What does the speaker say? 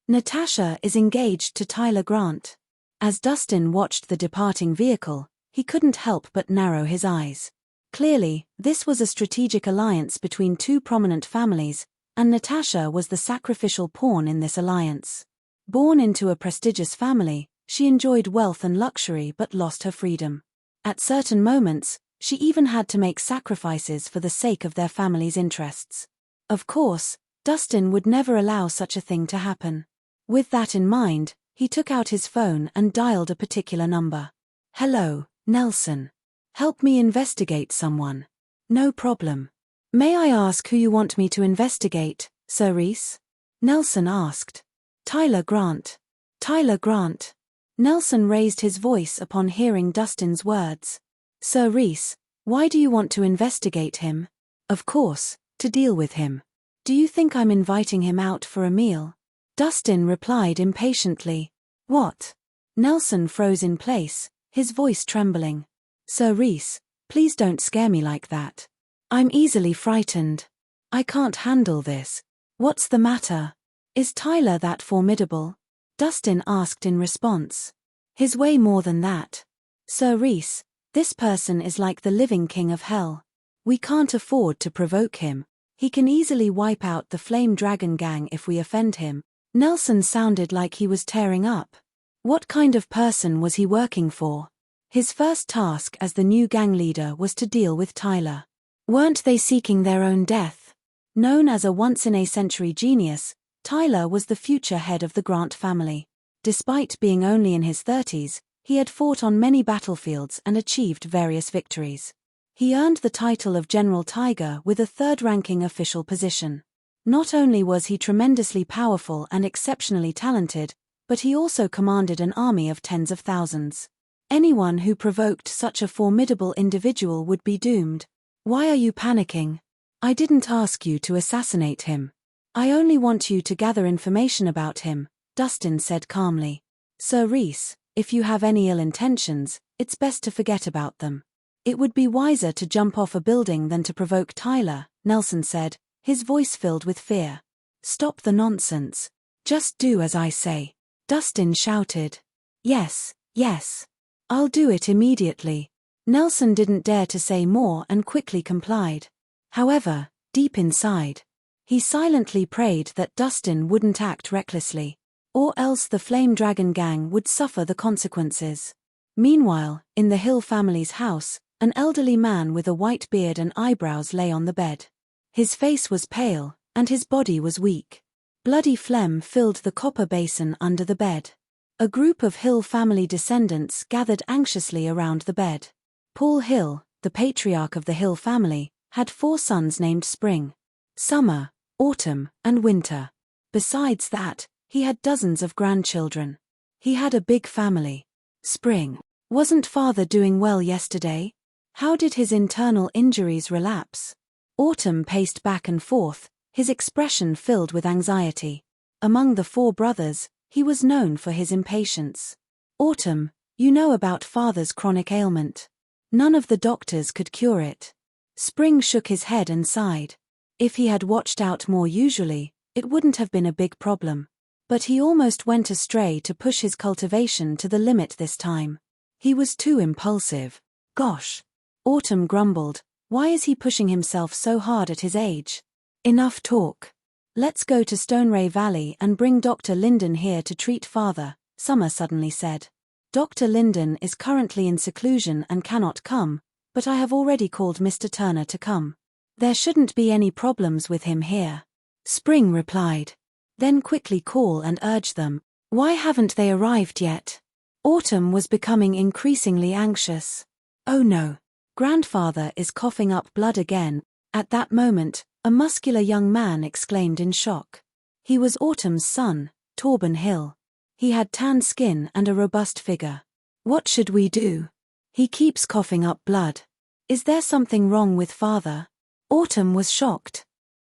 Natasha is engaged to Tyler Grant. As Dustin watched the departing vehicle, he couldn't help but narrow his eyes. Clearly, this was a strategic alliance between two prominent families, and Natasha was the sacrificial pawn in this alliance. Born into a prestigious family, she enjoyed wealth and luxury but lost her freedom. At certain moments, she even had to make sacrifices for the sake of their family's interests. Of course, Dustin would never allow such a thing to happen. With that in mind, he took out his phone and dialed a particular number. "Hello, Nelson. Help me investigate someone." "No problem. May I ask who you want me to investigate, Sir Rhys?" Nelson asked. "Tyler Grant." "Tyler Grant." Nelson raised his voice upon hearing Dustin's words. "Sir Rhys, why do you want to investigate him?" "Of course, to deal with him. Do you think I'm inviting him out for a meal?" Dustin replied impatiently. "What?" Nelson froze in place, his voice trembling. "Sir Rhys, please don't scare me like that. I'm easily frightened. I can't handle this. What's the matter? Is Tyler that formidable?" Dustin asked in response. "He's way more than that. Sir Rhys, this person is like the living king of hell. We can't afford to provoke him. He can easily wipe out the Flame Dragon gang if we offend him." Nelson sounded like he was tearing up. What kind of person was he working for? His first task as the new gang leader was to deal with Tyler. Weren't they seeking their own death? Known as a once-in-a-century genius, Tyler was the future head of the Grant family. Despite being only in his 30s, he had fought on many battlefields and achieved various victories. He earned the title of General Tiger with a third-ranking official position. Not only was he tremendously powerful and exceptionally talented, but he also commanded an army of tens of thousands. Anyone who provoked such a formidable individual would be doomed. "Why are you panicking? I didn't ask you to assassinate him. I only want you to gather information about him," Dustin said calmly. "Sir Rhys, if you have any ill intentions, it's best to forget about them. It would be wiser to jump off a building than to provoke Tyler," Nelson said, his voice filled with fear. "Stop the nonsense. Just do as I say," Dustin shouted. "Yes, yes. I'll do it immediately." Nelson didn't dare to say more and quickly complied. However, deep inside, he silently prayed that Dustin wouldn't act recklessly, or else the Flame Dragon gang would suffer the consequences. Meanwhile, in the Hill family's house, an elderly man with a white beard and eyebrows lay on the bed. His face was pale, and his body was weak. Bloody phlegm filled the copper basin under the bed. A group of Hill family descendants gathered anxiously around the bed. Paul Hill, the patriarch of the Hill family, had 4 sons named Spring, Summer, Autumn, and Winter. Besides that, he had dozens of grandchildren. He had a big family. "Spring, wasn't father doing well yesterday? How did his internal injuries relapse?" Autumn paced back and forth, his expression filled with anxiety. Among the 4 brothers, he was known for his impatience. "Autumn, you know about father's chronic ailment. None of the doctors could cure it." Spring shook his head and sighed. If he had watched out more usually, it wouldn't have been a big problem. But he almost went astray to push his cultivation to the limit this time. He was too impulsive. "Gosh," Autumn grumbled, "why is he pushing himself so hard at his age? Enough talk. Let's go to Stoneray Valley and bring Dr. Linden here to treat father," Summer suddenly said. "Dr. Linden is currently in seclusion and cannot come, but I have already called Mr. Turner to come. There shouldn't be any problems with him here," Spring replied. "Then quickly call and urge them. Why haven't they arrived yet?" Autumn was becoming increasingly anxious. "Oh no. Grandfather is coughing up blood again." At that moment, a muscular young man exclaimed in shock. He was Autumn's son, Torben Hill. He had tanned skin and a robust figure. "What should we do? He keeps coughing up blood. Is there something wrong with father?" Autumn was shocked.